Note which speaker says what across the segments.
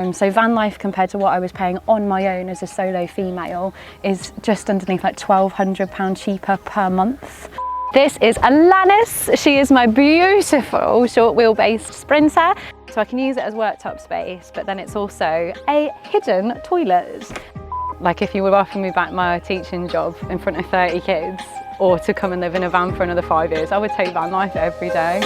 Speaker 1: So van life compared to what I was paying on my own as a solo female is just underneath like £1,200 cheaper per month. This is Alanis. She is my beautiful short wheelbase sprinter. So I can use it as worktop space, but then it's also a hidden toilet. Like if you would offer me back my teaching job in front of 30 kids or to come and live in a van for another 5 years, I would take van life every day.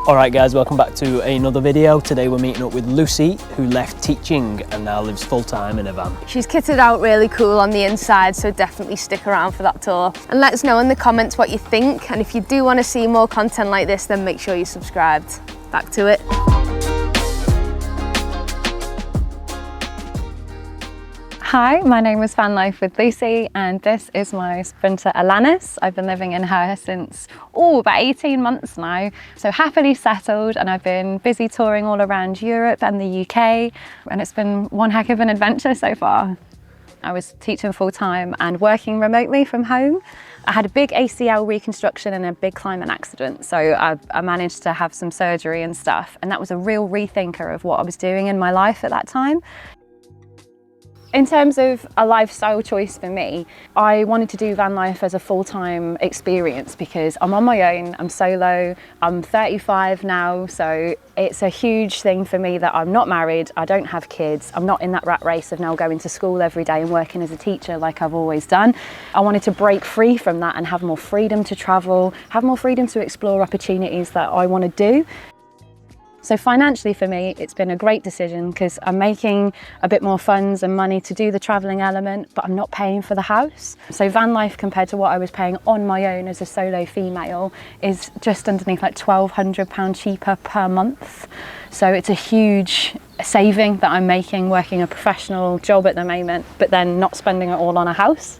Speaker 2: Alright guys, welcome back to another video. Today we're meeting up with Lucy, who left teaching and now lives full-time in a van.
Speaker 3: She's kitted out really cool on the inside, so definitely stick around for that tour. And let us know in the comments what you think, and if you do want to see more content like this, then make sure you're subscribed. Back to it.
Speaker 1: Hi, my name is Van Life with Lucy and this is my sprinter Alanis. I've been living in her since about 18 months now, so happily settled, and I've been busy touring all around Europe and the UK, and it's been one heck of an adventure so far. I was teaching full-time and working remotely from home. I had a big ACL reconstruction and a big climate accident, so I managed to have some surgery and stuff, and that was a real rethinker of what I was doing in my life at that time. In terms of a lifestyle choice for me, I wanted to do van life as a full-time experience because I'm on my own, I'm solo, I'm 35 now, so it's a huge thing for me that I'm not married, I don't have kids, I'm not in that rat race of now going to school every day and working as a teacher like I've always done. I wanted to break free from that and have more freedom to travel, have more freedom to explore opportunities that I want to do. So financially for me, it's been a great decision because I'm making a bit more funds and money to do the travelling element, but I'm not paying for the house. So van life compared to what I was paying on my own as a solo female is just underneath like £1,200 cheaper per month. So it's a huge saving that I'm making working a professional job at the moment, but then not spending it all on a house.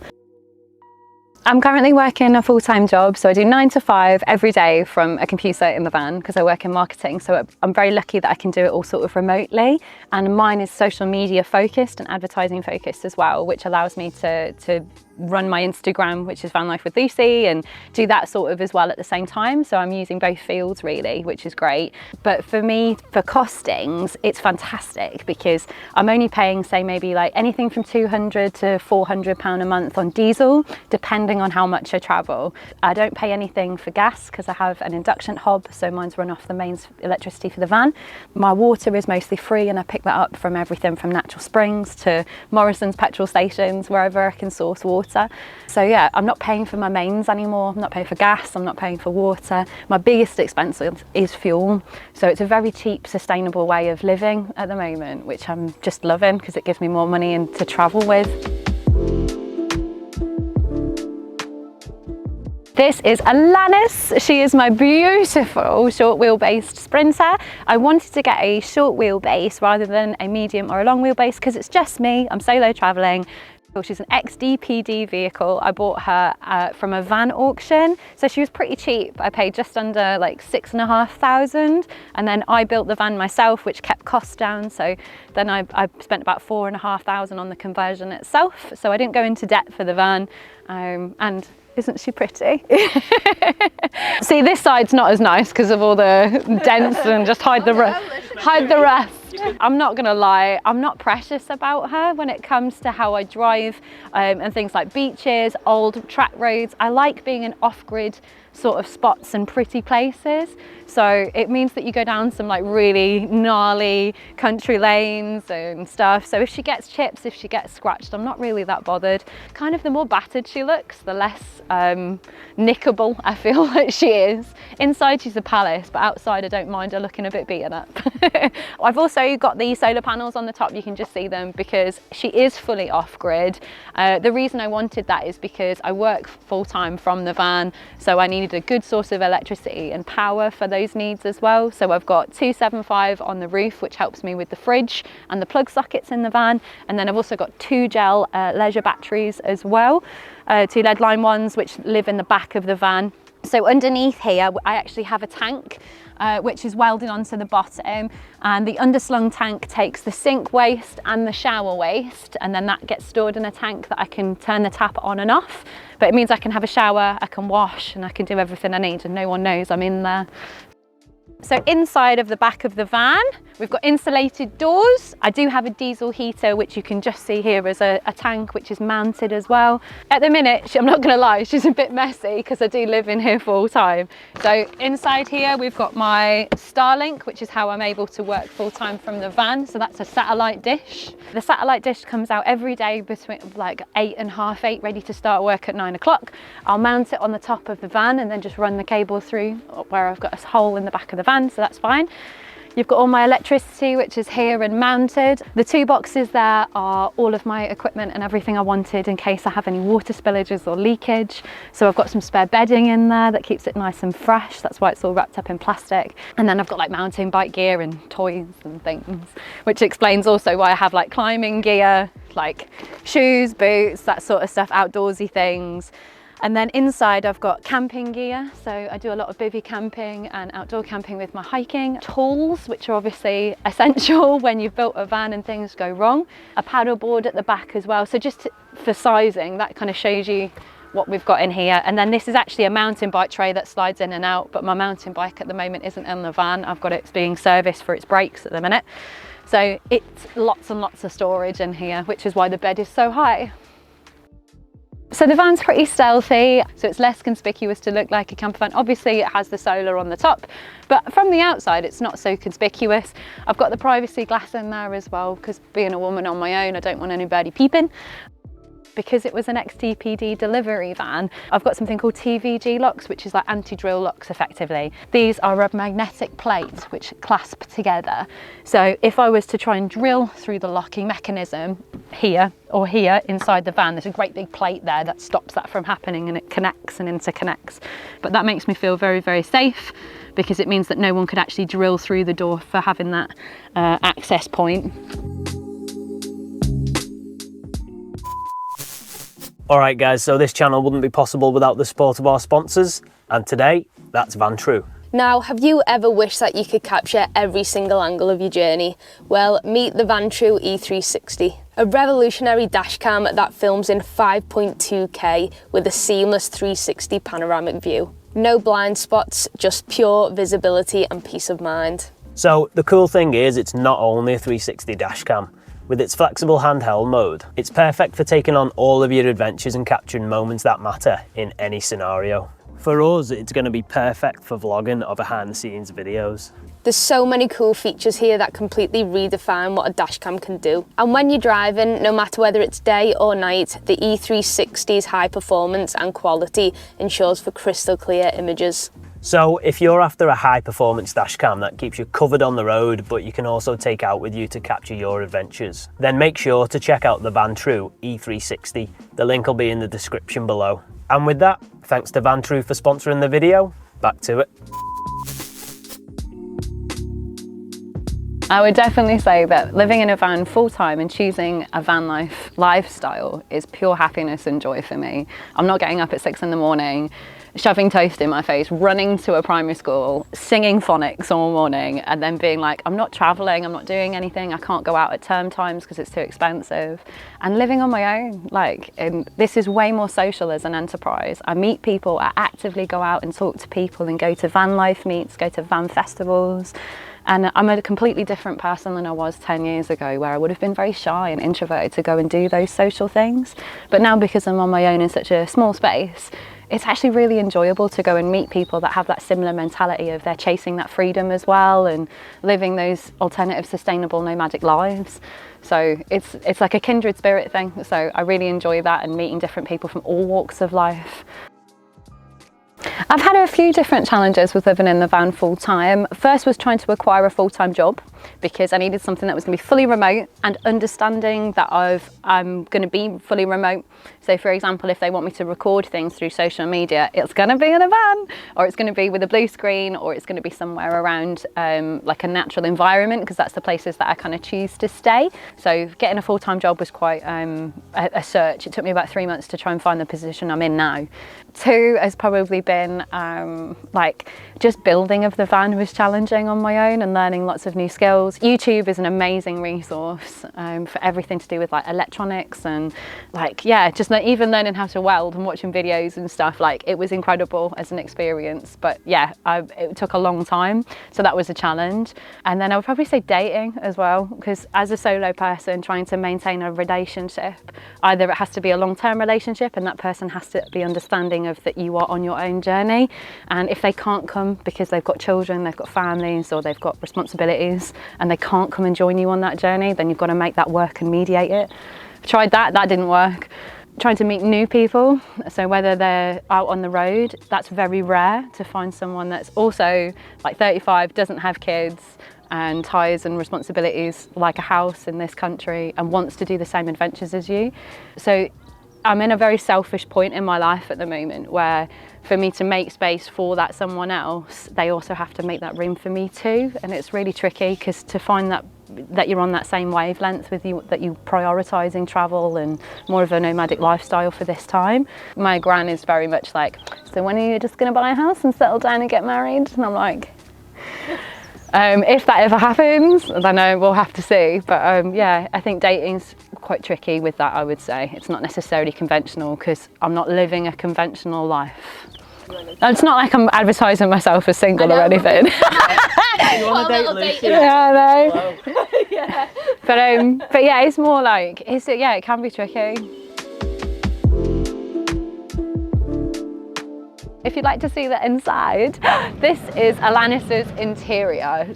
Speaker 1: I'm currently working a full-time job, so I do 9 to 5 every day from a computer in the van because I work in marketing, so I'm very lucky that I can do it all sort of remotely, and mine is social media focused and advertising focused as well, which allows me to run my Instagram, which is Van Life with Lucy, and do that sort of as well at the same time. So I'm using both fields really, which is great. But for me, for costings, it's fantastic because I'm only paying, say, maybe like anything from £200 to £400 a month on diesel, depending on how much I travel. I don't pay anything for gas because I have an induction hob, so mine's run off the main electricity for the van. My water is mostly free, and I pick that up from everything from natural springs to Morrison's petrol stations, wherever I can source water. So yeah, I'm not paying for my mains anymore, I'm not paying for gas, I'm not paying for water. My biggest expense is fuel. So it's a very cheap, sustainable way of living at the moment, which I'm just loving because it gives me more money to travel with. This is Alanis. She is my beautiful short wheelbase sprinter. I wanted to get a short wheelbase rather than a medium or a long wheelbase because it's just me, I'm solo traveling. She's an XDPD vehicle. I bought her from a van auction, so she was pretty cheap. I paid just under like £6,500, and then I built the van myself, which kept costs down. So then I spent about £4,500 on the conversion itself, so I didn't go into debt for the van. And isn't she pretty? See, this side's not as nice because of all the dents and just hide the rest. I'm not gonna lie, I'm not precious about her when it comes to how I drive and things like beaches, old track roads. I like being in off-grid sort of spots and pretty places. So it means that you go down some like really gnarly country lanes and stuff. So if she gets chips, if she gets scratched, I'm not really that bothered. Kind of the more battered she looks, the less nickable I feel like she is. Inside she's a palace, but outside I don't mind her looking a bit beaten up. I've also got the solar panels on the top, you can just see them because she is fully off-grid. The reason I wanted that is because I work full-time from the van, so I needed a good source of electricity and power for those needs as well. So I've got 275 on the roof, which helps me with the fridge and the plug sockets in the van, and then I've also got 2 gel leisure batteries as well, 2 lead line ones which live in the back of the van. So underneath here, I actually have a tank which is welded onto the bottom, and the underslung tank takes the sink waste and the shower waste, and then that gets stored in a tank that I can turn the tap on and off. But it means I can have a shower, I can wash, and I can do everything I need, and no one knows I'm in there. So inside of the back of the van, we've got insulated doors. I do have a diesel heater, which you can just see here as a tank, which is mounted as well. At the minute, I'm not gonna lie, she's a bit messy because I do live in here full time. So inside here, we've got my Starlink, which is how I'm able to work full time from the van. So that's a satellite dish. The satellite dish comes out every day between like 8 and half 8, ready to start work at 9 o'clock. I'll mount it on the top of the van and then just run the cable through where I've got a hole in the back of the van. So that's fine. You've got all my electricity, which is here and mounted. The 2 boxes there are all of my equipment and everything I wanted in case I have any water spillages or leakage. So I've got some spare bedding in there that keeps it nice and fresh. That's why it's all wrapped up in plastic. And then I've got like mountain bike gear and toys and things, which explains also why I have like climbing gear, like shoes, boots, that sort of stuff, outdoorsy things. And then inside I've got camping gear. So I do a lot of bivvy camping and outdoor camping with my hiking. Tools, which are obviously essential when you've built a van and things go wrong. A paddle board at the back as well. So just for sizing, that kind of shows you what we've got in here. And then this is actually a mountain bike tray that slides in and out, but my mountain bike at the moment isn't in the van. I've got it being serviced for its brakes at the minute. So it's lots and lots of storage in here, which is why the bed is so high. So the van's pretty stealthy, so it's less conspicuous to look like a camper van. Obviously it has the solar on the top, but from the outside it's not so conspicuous. I've got the privacy glass in there as well, because being a woman on my own, I don't want anybody peeping. Because it was an XTPD delivery van, I've got something called TVG locks, which is like anti-drill locks effectively. These are a magnetic plate which clasp together. So if I was to try and drill through the locking mechanism here or here inside the van, there's a great big plate there that stops that from happening, and it connects and interconnects. But that makes me feel very, very safe, because it means that no one could actually drill through the door for having that access point.
Speaker 2: Alright guys, so this channel wouldn't be possible without the support of our sponsors, and today, that's Vantrue.
Speaker 3: Now, have you ever wished that you could capture every single angle of your journey? Well, meet the Vantrue E360, a revolutionary dashcam that films in 5.2K with a seamless 360 panoramic view. No blind spots, just pure visibility and peace of mind.
Speaker 2: So the cool thing is, it's not only a 360 dashcam. With its flexible handheld mode, it's perfect for taking on all of your adventures and capturing moments that matter in any scenario. For us, it's going to be perfect for vlogging or behind the scenes videos.
Speaker 3: There's so many cool features here that completely redefine what a dashcam can do. And when you're driving, no matter whether it's day or night, the E360's high performance and quality ensures for crystal clear images.
Speaker 2: So if you're after a high performance dashcam that keeps you covered on the road, but you can also take out with you to capture your adventures, then make sure to check out the Vantrue E360. The link will be in the description below. And with that, thanks to Vantrue for sponsoring the video. Back to it.
Speaker 1: I would definitely say that living in a van full-time and choosing a van life lifestyle is pure happiness and joy for me. I'm not getting up at 6 in the morning, shoving toast in my face, running to a primary school, singing phonics all morning, and then being like, I'm not traveling, I'm not doing anything, I can't go out at term times because it's too expensive, and living on my own. And this is way more social as an enterprise. I meet people, I actively go out and talk to people and go to van life meets, go to van festivals. And I'm a completely different person than I was 10 years ago, where I would have been very shy and introverted to go and do those social things. But now, because I'm on my own in such a small space, it's actually really enjoyable to go and meet people that have that similar mentality of they're chasing that freedom as well and living those alternative, sustainable, nomadic lives. So it's like a kindred spirit thing. So I really enjoy that, and meeting different people from all walks of life. I've had a few different challenges with living in the van full time. First was trying to acquire a full-time job. because I needed something that was going to be fully remote, and understanding that I'm going to be fully remote. So for example, if they want me to record things through social media, it's going to be in a van, or it's going to be with a blue screen, or it's going to be somewhere around like a natural environment, because that's the places that I kind of choose to stay. So getting a full-time job was quite a search. It took me about 3 months to try and find the position I'm in now. 2 has probably been like just building of the van was challenging on my own, and learning lots of new skills. YouTube is an amazing resource for everything to do with like electronics, and like, yeah, just even learning how to weld and watching videos and stuff. Like, it was incredible as an experience, but yeah, it took a long time, so that was a challenge. And then I would probably say dating as well, because as a solo person trying to maintain a relationship, either it has to be a long-term relationship and that person has to be understanding of that you are on your own journey, and if they can't come because they've got children, they've got families, or they've got responsibilities, and they can't come and join you on that journey, then you've got to make that work and mediate it. Tried that didn't work. Trying to meet new people, so whether they're out on the road, that's very rare to find someone that's also like 35, doesn't have kids and ties and responsibilities like a house in this country, and wants to do the same adventures as you. So I'm in a very selfish point in my life at the moment, where for me to make space for that someone else, they also have to make that room for me too. And it's really tricky, because to find that you're on that same wavelength with you, that you prioritising travel and more of a nomadic lifestyle for this time. My gran is very much like, so when are you just going to buy a house and settle down and get married? And I'm like, if that ever happens, then we'll have to see. But yeah, I think dating's quite tricky with that, I would say. It's not necessarily conventional, because I'm not living a conventional life. It's not like I'm advertising myself as single or anything.
Speaker 2: You want to date Luci?
Speaker 1: Yeah, I know. Yeah. But yeah, it's more like, yeah, it can be tricky. If you'd like to see the inside, this is Alanis's interior.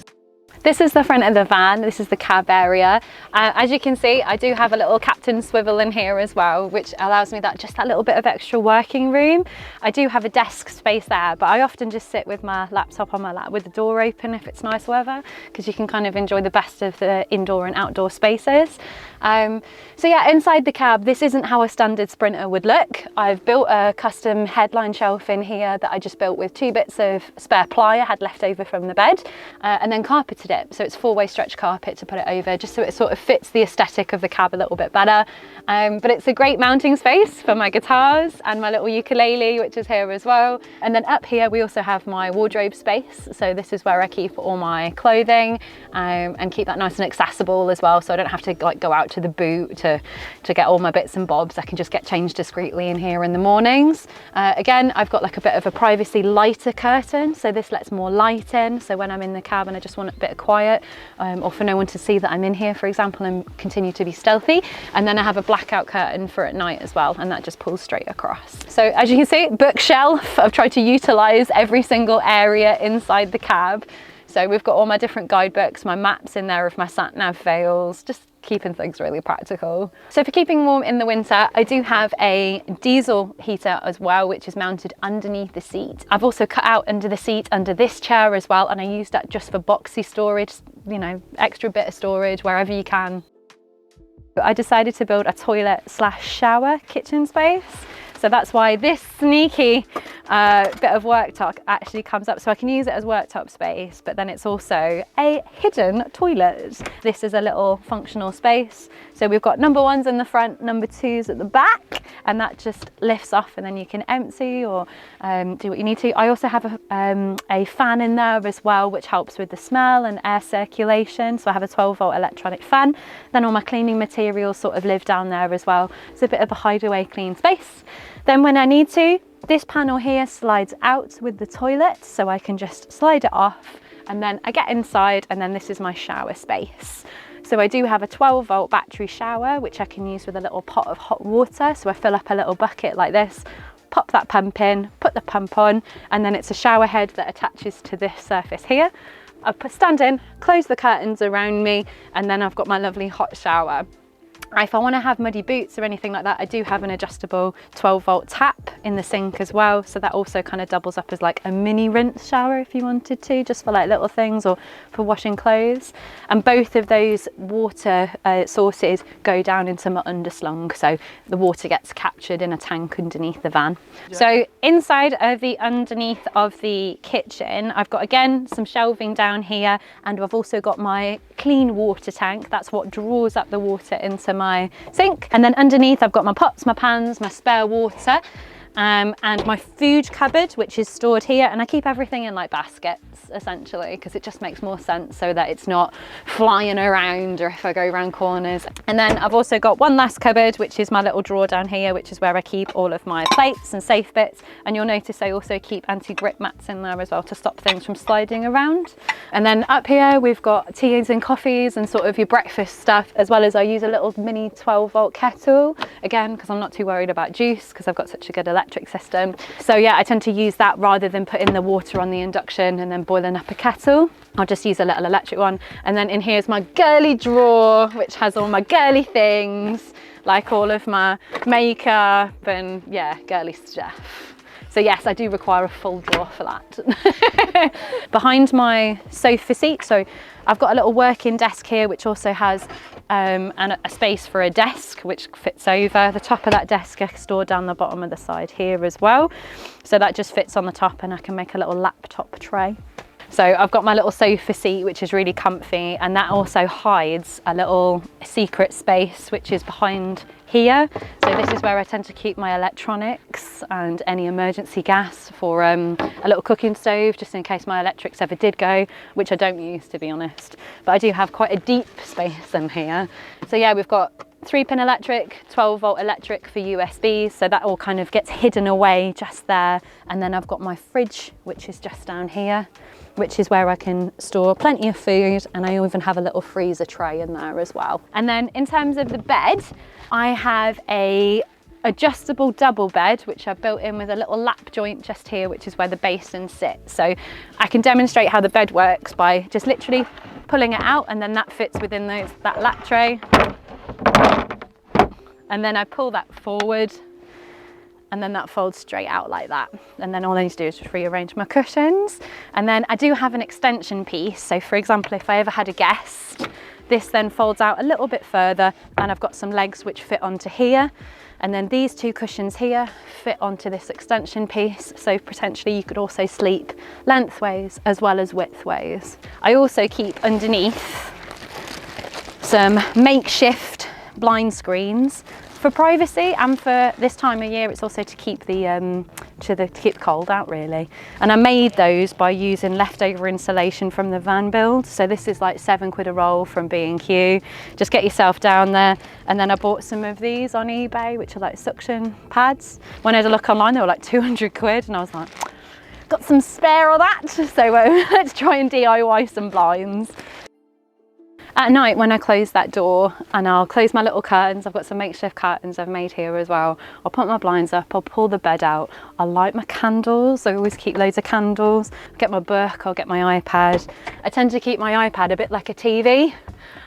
Speaker 1: This is the front of the van, this is the cab area. As you can see, I do have a little captain swivel in here as well, which allows me that little bit of extra working room. I do have a desk space there, but I often just sit with my laptop on my lap with the door open if it's nice weather, because you can kind of enjoy the best of the indoor and outdoor spaces. So yeah, inside the cab, this isn't how a standard Sprinter would look. I've built a custom headline shelf in here that I just built with 2 bits of spare ply I had left over from the bed, and then carpeted it. So it's 4-way stretch carpet to put it over, just so it sort of fits the aesthetic of the cab a little bit better. But it's a great mounting space for my guitars and my little ukulele, which is here as well. And then up here, we also have my wardrobe space. So this is where I keep all my clothing, and keep that nice and accessible as well. So I don't have to like go out to the boot to get all my bits and bobs. I can just get changed discreetly in here in the mornings. Again, I've got like a bit of a privacy lighter curtain. So this lets more light in. So when I'm in the cab and I just want a bit of quiet, or for no one to see that I'm in here, for example, and continue to be stealthy. And then I have a blackout curtain for at night as well, and that just pulls straight across. So as you can see, bookshelf. I've tried to utilize every single area inside the cab. So we've got all my different guidebooks, my maps in there if my sat-nav fails, just keeping things really practical. So for keeping warm in the winter, I do have a diesel heater as well, which is mounted underneath the seat. I've also cut out under the seat under this chair as well, and I use that just for boxy storage, you know, extra bit of storage wherever you can. I decided to build a toilet / shower kitchen space. So that's why this sneaky bit of worktop actually comes up. So I can use it as worktop space, but then it's also a hidden toilet. This is a little functional space. So we've got number 1s in the front, number 2s at the back, and that just lifts off and then you can empty or do what you need to. I also have a fan in there as well, which helps with the smell and air circulation. So I have a 12-volt electronic fan. Then all my cleaning materials sort of live down there as well. It's a bit of a hideaway clean space. Then when I need to, this panel here slides out with the toilet, so I can just slide it off, and then I get inside, and then this is my shower space. So I do have a 12-volt battery shower, which I can use with a little pot of hot water. So I fill up a little bucket like this, pop that pump in, put the pump on, and then it's a shower head that attaches to this surface here. I stand in, close the curtains around me, and then I've got my lovely hot shower. If I want to have muddy boots or anything like that, I do have an adjustable 12-volt tap in the sink as well. So that also kind of doubles up as like a mini rinse shower if you wanted to, just for like little things or for washing clothes. And both of those water sources go down into my underslung. So the water gets captured in a tank underneath the van. Yeah. So inside of the underneath of the kitchen, I've got again some shelving down here, and I've also got my clean water tank. That's what draws up the water into my sink. And then underneath I've got my pots, my pans, my spare water, and my food cupboard, which is stored here. And I keep everything in like baskets essentially, because it just makes more sense so that it's not flying around or if I go around corners. And then I've also got one last cupboard, which is my little drawer down here, which is where I keep all of my plates and safe bits. And you'll notice I also keep anti-grip mats in there as well to stop things from sliding around. And then up here we've got teas and coffees and sort of your breakfast stuff, as well as I use a little mini 12-volt kettle, again because I'm not too worried about juice because I've got such a good electric system. So yeah, I tend to use that rather than putting the water on the induction and then boiling up a kettle. I'll just use a little electric one. And then in here is my girly drawer, which has all my girly things, like all of my makeup and yeah, girly stuff. So yes, I do require a full drawer for that. Behind my sofa seat, so I've got a little working desk here, which also has a space for a desk, which fits over. The top of that desk is stored down the bottom of the side here as well. So that just fits on the top, and I can make a little laptop tray. So I've got my little sofa seat, which is really comfy, and that also hides a little secret space, which is behind here. So this is where I tend to keep my electronics and any emergency gas for a little cooking stove, just in case my electrics ever did go, which I don't use, to be honest. But I do have quite a deep space in here. So yeah, we've got 3-pin electric, 12-volt electric for USBs, so that all kind of gets hidden away just there. And then I've got my fridge, which is just down here, which is where I can store plenty of food, and I even have a little freezer tray in there as well. And then in terms of the bed, I have a adjustable double bed, which I've built in with a little lap joint just here, which is where the basin sits. So I can demonstrate how the bed works by just literally pulling it out, and then that fits within that lap tray. And then I pull that forward, and then that folds straight out like that. And then all I need to do is just rearrange my cushions. And then I do have an extension piece. So for example, if I ever had a guest, this then folds out a little bit further, and I've got some legs which fit onto here. And then these 2 cushions here fit onto this extension piece. So potentially you could also sleep lengthways as well as widthways. I also keep underneath some makeshift blind screens for privacy, and for this time of year it's also to keep the keep the cold out really. And I made those by using leftover insulation from the van build. So this is like £7 a roll from B&Q. Just get yourself down there. And then I bought some of these on eBay, which are like suction pads. When I had a look online, they were like £200, and I was like, got some spare of that, so let's try and DIY some blinds. At night when I close that door, and I'll close my little curtains, I've got some makeshift curtains I've made here as well. I'll put my blinds up, I'll pull the bed out, I'll light my candles. I always keep loads of candles. I'll get my book, I'll get my iPad. I tend to keep my iPad a bit like a TV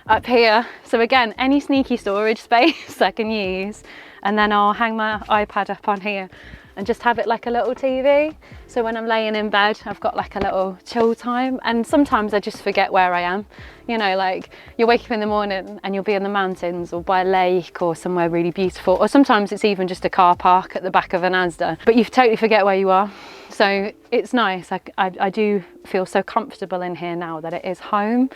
Speaker 1: up here. So again, any sneaky storage space I can use. And then I'll hang my iPad up on here and just have it like a little TV. So when I'm laying in bed, I've got like a little chill time. And sometimes I just forget where I am. You know, like you wake up in the morning and you'll be in the mountains or by a lake or somewhere really beautiful. Or sometimes it's even just a car park at the back of an Asda, but you totally forget where you are. So it's nice. I do feel so comfortable in here now that it is home.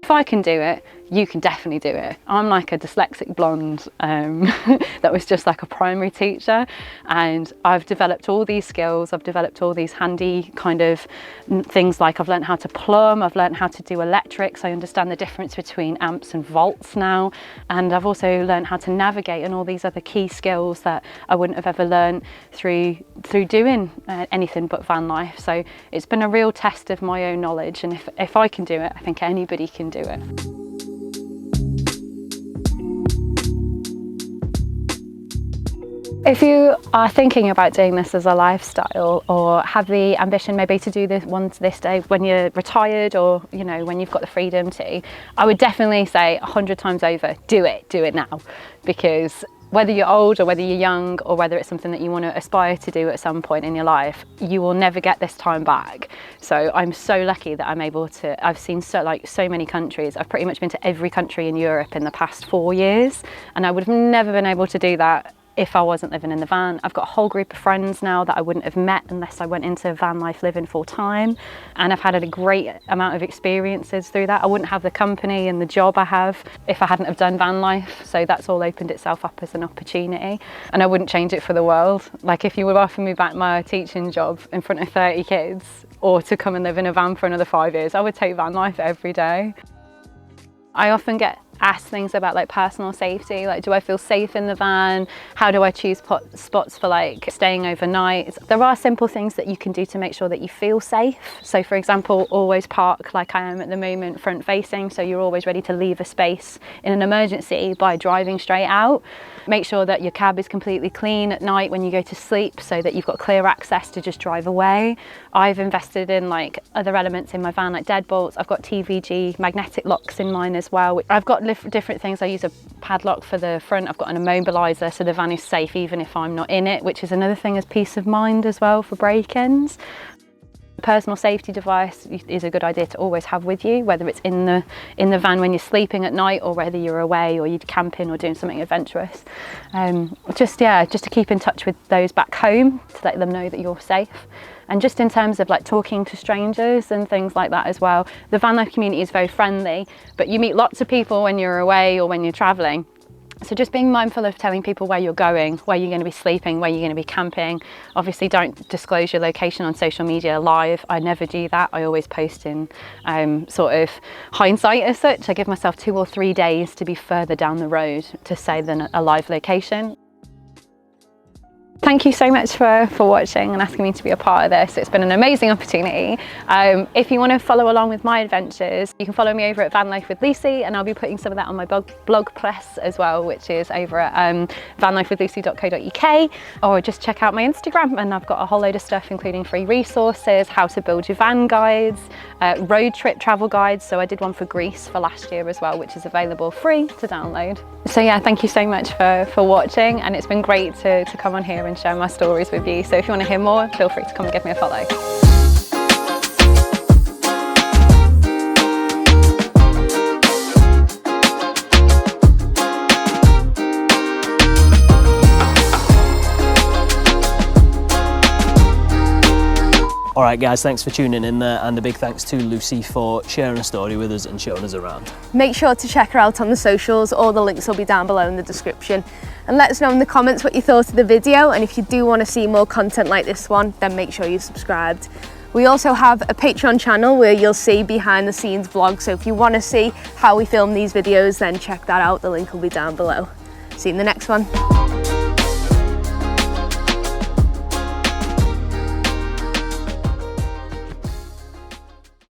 Speaker 1: If I can do it, you can definitely do it. I'm like a dyslexic blonde that was just like a primary teacher, and I've developed all these skills. I've developed all these handy kind of things, like I've learned how to plumb, I've learned how to do electrics. I understand the difference between amps and volts now, and I've also learned how to navigate and all these other key skills that I wouldn't have ever learned through doing anything but van life. So it's been a real test of my own knowledge, and if I can do it, I think anybody can do it. If you are thinking about doing this as a lifestyle, or have the ambition maybe to do this day when you're retired, or you know, when you've got the freedom to, I would definitely say 100 times over, do it now. Because whether you're old or whether you're young, or whether it's something that you want to aspire to do at some point in your life, you will never get this time back. So I'm so lucky that I'm able to, I've seen so many countries. I've pretty much been to every country in Europe in the past 4 years, and I would have never been able to do that if I wasn't living in the van. I've got a whole group of friends now that I wouldn't have met unless I went into van life living full time, and I've had a great amount of experiences through that. I wouldn't have the company and the job I have if I hadn't have done van life, so that's all opened itself up as an opportunity, and I wouldn't change it for the world. Like, if you would offer me back my teaching job in front of 30 kids, or to come and live in a van for another 5 years, I would take van life every day. I often get asked things about like personal safety, like do I feel safe in the van? How do I choose spots for like staying overnight? There are simple things that you can do to make sure that you feel safe. So for example, always park like I am at the moment, front facing, so you're always ready to leave a space in an emergency by driving straight out. Make sure that your cab is completely clean at night when you go to sleep, so that you've got clear access to just drive away. I've invested in like other elements in my van, like deadbolts. I've got TVG magnetic locks in mine as well. I've got different things. I use a padlock for the front. I've got an immobiliser, so the van is safe even if I'm not in it, which is another thing as peace of mind as well for break-ins. A personal safety device is a good idea to always have with you, whether it's in the van when you're sleeping at night, or whether you're away or you're camping or doing something adventurous. Just to keep in touch with those back home, to let them know that you're safe. And just in terms of like talking to strangers and things like that as well, the van life community is very friendly, but you meet lots of people when you're away or when you're traveling. So just being mindful of telling people where you're going, where you're going to be sleeping, where you're going to be camping. Obviously don't disclose your location on social media live. I never do that. I always post in sort of hindsight as such. I give myself 2 or 3 days to be further down the road to say than a live location. Thank you so much for watching and asking me to be a part of this. It's been an amazing opportunity. If you want to follow along with my adventures, you can follow me over at Van Life with Luci, and I'll be putting some of that on my blog press as well, which is over at vanlifewithluci.co.uk, or just check out my Instagram, and I've got a whole load of stuff including free resources, how to build your van guides, road trip travel guides. So I did one for Greece for last year as well, which is available free to download. So yeah, thank you so much for watching, and it's been great to come on here and share my stories with you. So if you want to hear more, feel free to come and give me a follow.
Speaker 2: Alright guys, thanks for tuning in there, and a big thanks to Luci for sharing a story with us and showing us around.
Speaker 3: Make sure to check her out on the socials. All the links will be down below in the description. And let us know in the comments what you thought of the video, and if you do want to see more content like this one, then make sure you're subscribed. We also have a Patreon channel where you'll see behind the scenes vlogs, so if you want to see how we film these videos, then check that out. The link will be down below. See you in the next one.